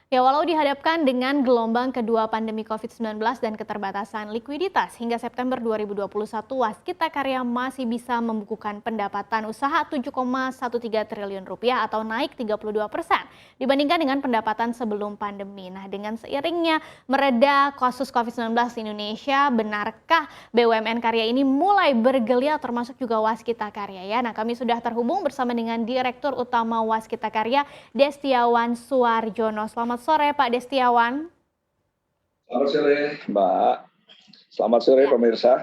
Ya, walau dihadapkan dengan gelombang kedua pandemi COVID-19 dan keterbatasan likuiditas, hingga September 2021 Waskita Karya masih bisa membukukan pendapatan usaha 7,13 triliun rupiah atau naik 32% dibandingkan dengan pendapatan sebelum pandemi. Nah, dengan seiringnya mereda kasus COVID-19 di Indonesia, benarkah BUMN Karya ini mulai bergeliat termasuk juga Waskita Karya ya? Nah, kami sudah terhubung bersama dengan Direktur Utama Waskita Karya, Destiawan Suarjono. Selamat sore Pak Destiawan. Selamat sore Mbak. Selamat sore Ya, pemirsa.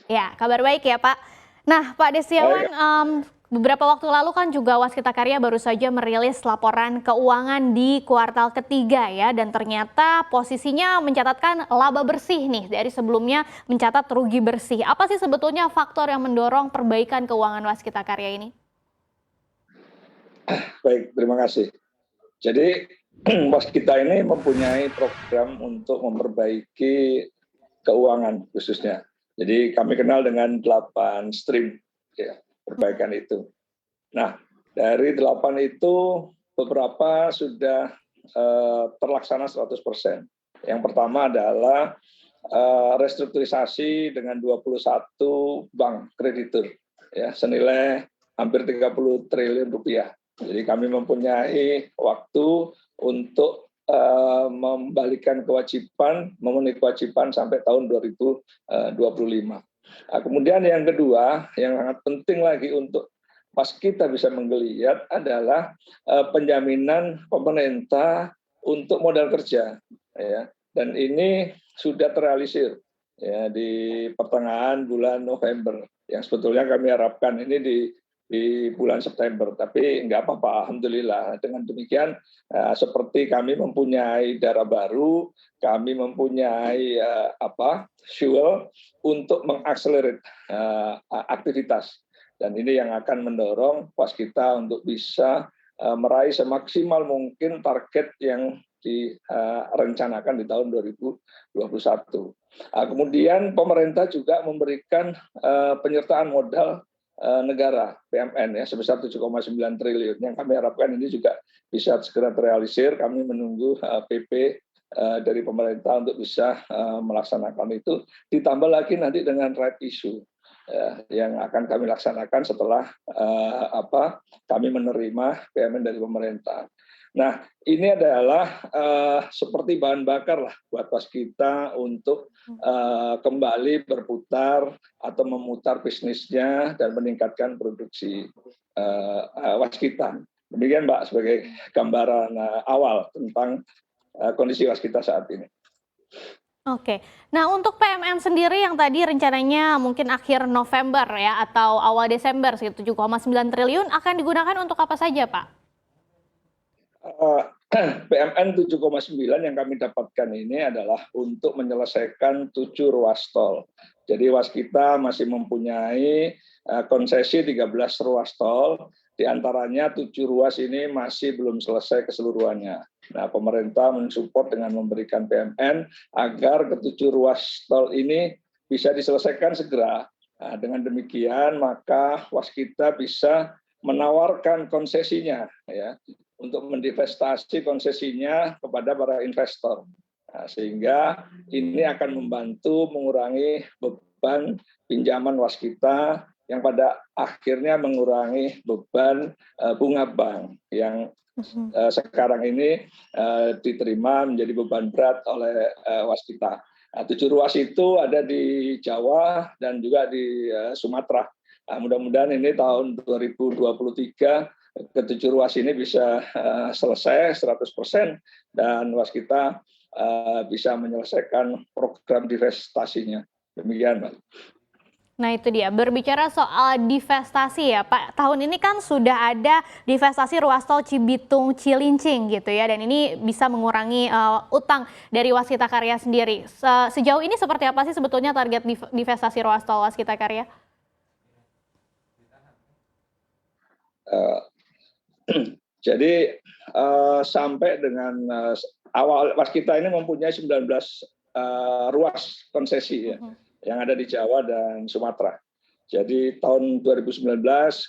ya, kabar baik ya Pak. Nah Pak Destiawan, Baik. beberapa waktu lalu kan juga Waskita Karya baru saja merilis laporan keuangan di kuartal ketiga ya, dan ternyata posisinya mencatatkan laba bersih nih dari sebelumnya mencatat rugi bersih. Apa sih sebetulnya faktor yang mendorong perbaikan keuangan Waskita Karya ini? Baik, terima kasih. Jadi Waskita ini mempunyai program untuk memperbaiki keuangan khususnya. Jadi kami kenal dengan 8 stream ya, perbaikan itu. Nah, dari 8 itu beberapa sudah terlaksana 100%. Yang pertama adalah restrukturisasi dengan 21 bank kreditur ya, senilai hampir 30 triliun rupiah. Jadi kami mempunyai waktu untuk membalikan kewajiban, memenuhi kewajiban sampai tahun 2025. Nah, kemudian yang kedua, yang sangat penting lagi untuk Waskita bisa menggeliat adalah penjaminan pemerintah untuk modal kerja, ya. Dan ini sudah terrealisir ya di pertengahan bulan November. Yang sebetulnya kami harapkan ini di bulan September, tapi nggak apa-apa, alhamdulillah. Dengan demikian, seperti kami mempunyai darah baru, kami mempunyai fuel untuk mengakselerate aktivitas, dan ini yang akan mendorong Waskita untuk bisa meraih semaksimal mungkin target yang direncanakan di tahun 2021. Kemudian pemerintah juga memberikan penyertaan modal negara PMN ya sebesar 7,9 triliun yang kami harapkan ini juga bisa segera terrealisir. Kami menunggu PP dari pemerintah untuk bisa melaksanakan itu, ditambah lagi nanti dengan right issue yang akan kami laksanakan setelah kami menerima PMN dari pemerintah. Nah, ini adalah seperti bahan bakar lah buat Waskita untuk kembali berputar atau memutar bisnisnya dan meningkatkan produksi Waskita. Demikian Mbak sebagai gambaran awal tentang kondisi Waskita saat ini. Oke, nah untuk PMN sendiri yang tadi rencananya mungkin akhir November ya atau awal Desember sekitar 7,9 triliun akan digunakan untuk apa saja Pak? PMN 7,9 yang kami dapatkan ini adalah untuk menyelesaikan 7 ruas tol. Jadi Waskita masih mempunyai konsesi 13 ruas tol, diantaranya 7 ruas ini masih belum selesai keseluruhannya. Nah, pemerintah mensupport dengan memberikan PMN agar ke-7 ruas tol ini bisa diselesaikan segera. Nah, dengan demikian maka Waskita bisa menawarkan konsesinya ya, untuk mendivestasi konsesinya kepada para investor. Nah, sehingga ini akan membantu mengurangi beban pinjaman Waskita yang pada akhirnya mengurangi beban bunga bank yang sekarang ini diterima menjadi beban berat oleh Waskita. Nah, 7 ruas itu ada di Jawa dan juga di Sumatera. Nah, mudah-mudahan ini tahun 2023 ke-7 ruas ini bisa selesai 100% dan Waskita bisa menyelesaikan program divestasinya. Demikian, Pak. Nah itu dia, berbicara soal divestasi ya Pak, tahun ini kan sudah ada divestasi ruas tol Cibitung Cilincing gitu ya, dan ini bisa mengurangi utang dari Waskita Karya sendiri. Sejauh ini seperti apa sih sebetulnya target divestasi ruas tol Waskita Karya? Jadi sampai dengan awal Waskita ini mempunyai 19 ruas konsesi ya, yang ada di Jawa dan Sumatera. Jadi tahun 2019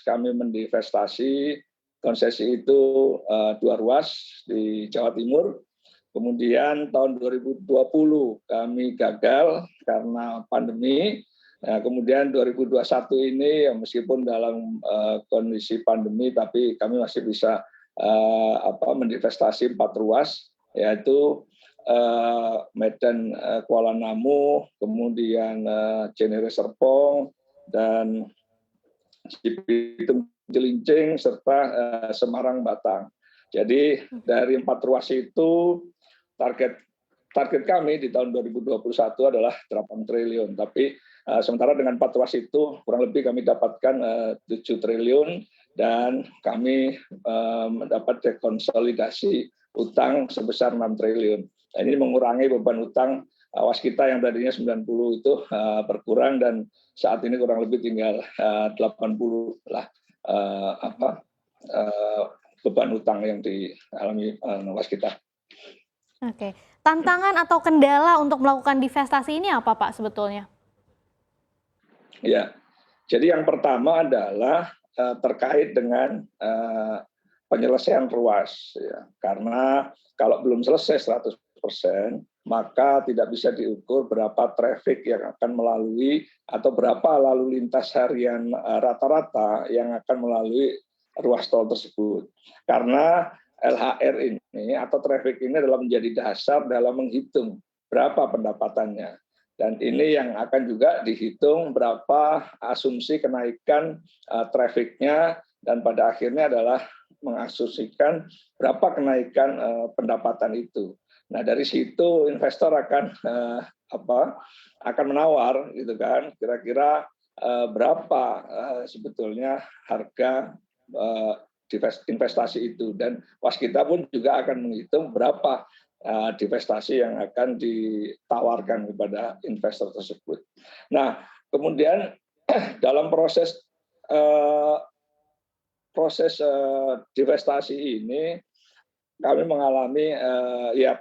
kami mendivestasi konsesi itu 2 ruas di Jawa Timur. Kemudian tahun 2020 kami gagal karena pandemi. Nah, kemudian 2021 ini ya meskipun dalam kondisi pandemi, tapi kami masih bisa mendivestasi 4 ruas, yaitu Medan Kuala Namu, kemudian Cinere Serpong, dan Cibitung Cilincing, serta Semarang Batang. Jadi dari 4 ruas itu target kami di tahun 2021 adalah 8 triliun. Tapi sementara dengan 4 ruas itu kurang lebih kami dapatkan 7 triliun dan kami mendapat dekonsolidasi utang sebesar 6 triliun. Nah, ini mengurangi beban utang waskita yang tadinya 90 itu berkurang dan saat ini kurang lebih tinggal 80 lah beban utang yang dialami waskita. Oke, tantangan atau kendala untuk melakukan divestasi ini apa Pak sebetulnya? Ya, jadi yang pertama adalah terkait dengan penyelesaian ruas, ya. Karena kalau belum selesai 100%, maka tidak bisa diukur berapa traffic yang akan melalui atau berapa lalu lintas harian rata-rata yang akan melalui ruas tol tersebut. Karena LHR ini atau traffic ini adalah menjadi dasar dalam menghitung berapa pendapatannya. Dan ini yang akan juga dihitung berapa asumsi kenaikan trafficnya dan pada akhirnya adalah mengasumsikan berapa kenaikan pendapatan itu. Nah dari situ investor akan menawar gitu kan, kira-kira berapa sebetulnya harga investasi itu, dan waskita pun juga akan menghitung berapa divestasi yang akan ditawarkan kepada investor tersebut. Nah kemudian dalam proses divestasi ini kami mengalami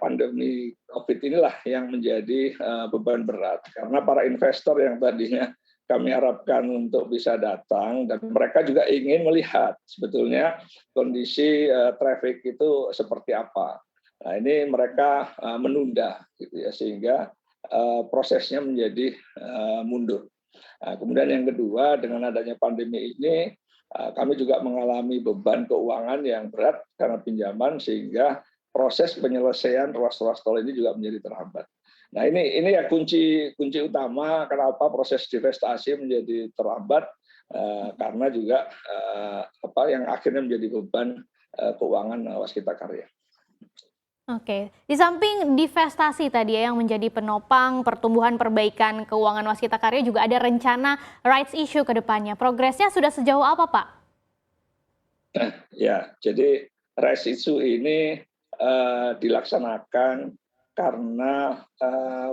pandemi COVID inilah yang menjadi beban berat, karena para investor yang tadinya kami harapkan untuk bisa datang dan mereka juga ingin melihat sebetulnya kondisi traffic itu seperti apa. Nah ini mereka menunda gitu ya, sehingga prosesnya menjadi mundur. Nah, kemudian yang kedua, dengan adanya pandemi ini kami juga mengalami beban keuangan yang berat karena pinjaman, sehingga proses penyelesaian ruas-ruas tol ini juga menjadi terhambat. Nah ini ya kunci utama kenapa proses divestasi menjadi terlambat, karena juga yang akhirnya menjadi beban keuangan waskita karya. Oke, di samping divestasi tadi ya yang menjadi penopang pertumbuhan perbaikan keuangan waskita karya, juga ada rencana rights issue ke depannya. Progresnya sudah sejauh apa Pak? Ya, jadi rights issue ini dilaksanakan karena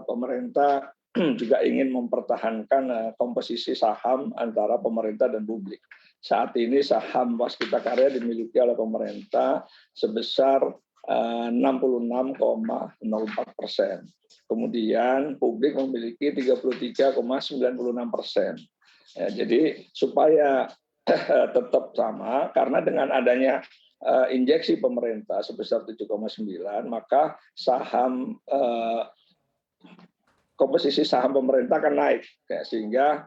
pemerintah juga ingin mempertahankan komposisi saham antara pemerintah dan publik. Saat ini saham waskita karya dimiliki oleh pemerintah sebesar 66,04%. Kemudian publik memiliki 33,96%. Ya, jadi supaya tetap sama, karena dengan adanya injeksi pemerintah sebesar 7,9, maka saham komposisi saham pemerintah akan naik, ya, sehingga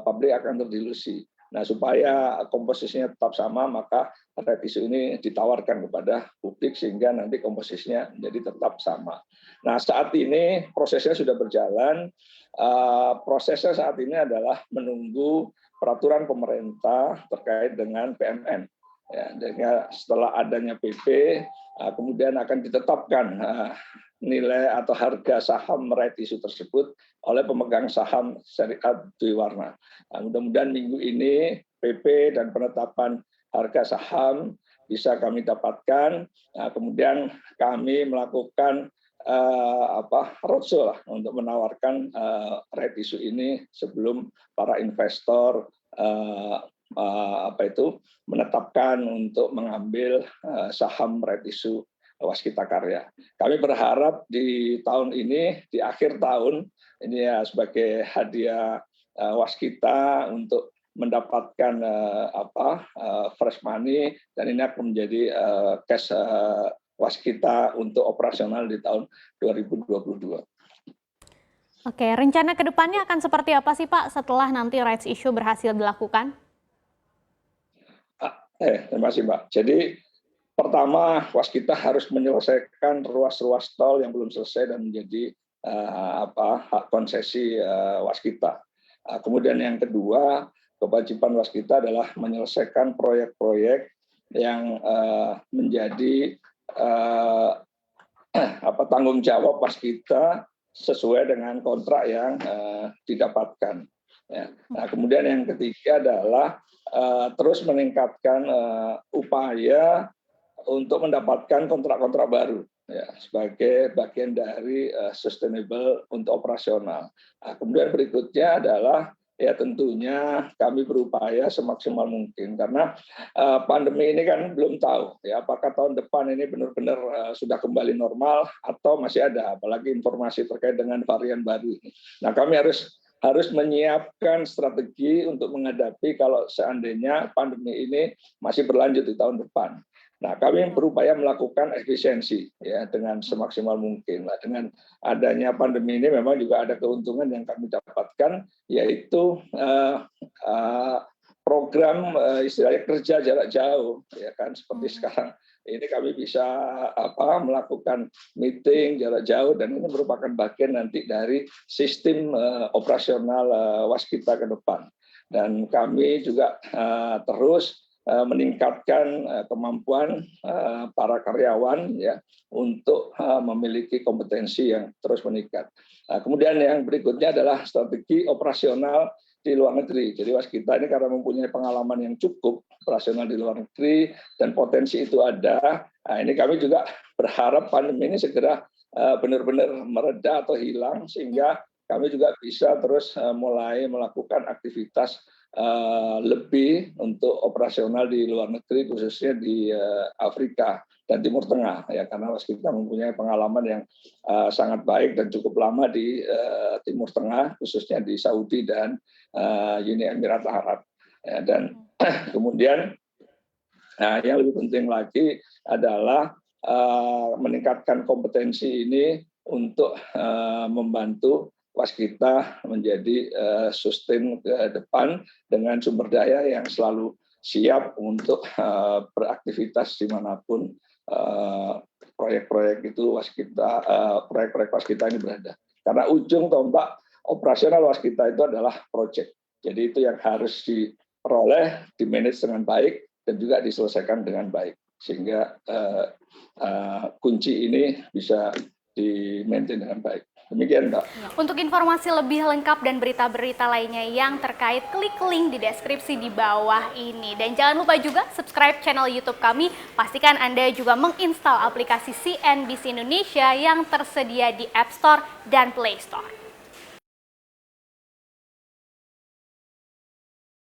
publik akan terdilusi. Nah, supaya komposisinya tetap sama, maka revisi ini ditawarkan kepada publik sehingga nanti komposisinya menjadi tetap sama. Nah, saat ini prosesnya sudah berjalan. Prosesnya saat ini adalah menunggu peraturan pemerintah terkait dengan PMN. Ya, setelah adanya PP, kemudian akan ditetapkan nilai atau harga saham right issue tersebut oleh pemegang saham syariat Dwi Warna. Nah, mudah-mudahan minggu ini PP dan penetapan harga saham bisa kami dapatkan. Nah, kemudian kami melakukan roadshow lah untuk menawarkan right issue ini sebelum para investor menetapkan untuk mengambil saham right issue waskita karya. Kami berharap di tahun ini, di akhir tahun ini ya, sebagai hadiah waskita untuk mendapatkan fresh money, dan ini akan menjadi cash waskita untuk operasional di tahun 2022. Oke, rencana ke depannya akan seperti apa sih Pak setelah nanti rights issue berhasil dilakukan? Terima kasih Mbak. Jadi pertama, waskita harus menyelesaikan ruas-ruas tol yang belum selesai dan menjadi hak konsesi waskita. Kemudian yang kedua, kewajiban waskita adalah menyelesaikan proyek-proyek yang menjadi tanggung jawab waskita sesuai dengan kontrak yang didapatkan. Ya. Nah, kemudian yang ketiga adalah terus meningkatkan upaya untuk mendapatkan kontrak-kontrak baru, ya, sebagai bagian dari sustainable untuk operasional. Nah, kemudian berikutnya adalah ya tentunya kami berupaya semaksimal mungkin, karena pandemi ini kan belum tahu ya apakah tahun depan ini benar-benar sudah kembali normal atau masih ada, apalagi informasi terkait dengan varian baru ini. Nah, kami harus menyiapkan strategi untuk menghadapi kalau seandainya pandemi ini masih berlanjut di tahun depan. Nah, kami berupaya melakukan efisiensi ya dengan semaksimal mungkin. Nah, dengan adanya pandemi ini memang juga ada keuntungan yang kami dapatkan, yaitu program istilahnya kerja jarak jauh, ya kan, seperti sekarang ini kami bisa melakukan meeting jarak jauh, dan ini merupakan bagian nanti dari sistem operasional waskita ke depan. Dan kami juga terus meningkatkan kemampuan para karyawan ya untuk memiliki kompetensi yang terus meningkat. Kemudian yang berikutnya adalah strategi operasional di luar negeri. Jadi waskita ini karena mempunyai pengalaman yang cukup operasional di luar negeri dan potensi itu ada. Nah, ini kami juga berharap pandemi ini segera benar-benar mereda atau hilang, sehingga kami juga bisa terus mulai melakukan aktivitas lebih untuk operasional di luar negeri, khususnya di Afrika dan Timur Tengah, ya, karena waskita mempunyai pengalaman yang sangat baik dan cukup lama di Timur Tengah, khususnya di Saudi dan Uni Emirat Arab. Ya, dan kemudian yang lebih penting lagi adalah meningkatkan kompetensi ini untuk membantu waskita menjadi sustain ke depan dengan sumber daya yang selalu siap untuk beraktivitas dimanapun proyek-proyek itu waskita, proyek-proyek waskita ini berada. Karena ujung tombak operasional waskita itu adalah proyek. Jadi itu yang harus diperoleh, dimanage dengan baik, dan juga diselesaikan dengan baik, sehingga kunci ini bisa di-maintain dengan baik. Demikian, Mbak. Untuk informasi lebih lengkap dan berita-berita lainnya yang terkait, klik link di deskripsi di bawah ini. Dan jangan lupa juga subscribe channel YouTube kami. Pastikan Anda juga menginstal aplikasi CNBC Indonesia yang tersedia di App Store dan Play Store.